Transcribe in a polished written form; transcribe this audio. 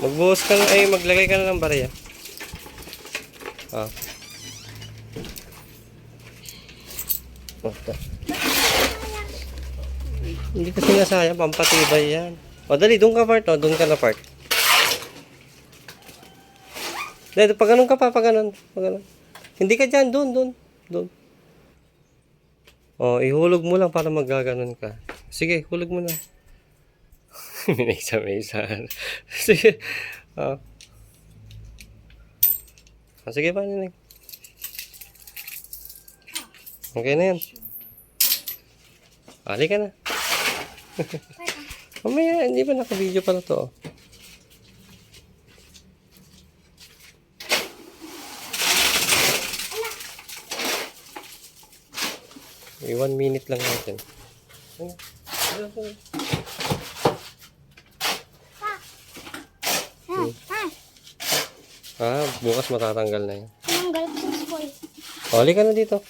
Magbuhos ka na, ay maglagay ka na ng barya. Ah. Okay. Hindi kasi nasaya, pampatibay yan. O dali, doon ka part, o. Doon ka na part. Dali, pag ganun ka pa, pag ganun. Pag ganun. Hindi ka dyan, doon, doon. Doon. O, ihulog mo lang para magaganon ka. Sige, hulog mo na. Minisa-misa. Sige. O. O, sige pa, Ninay. Okay na yan. Ali ka na. Mamaya, hindi ba naka-video pala to? May 1 minute lang natin. Ah, bukas matatanggal na yan. Tinanggal ko, boy. Oli ka na dito.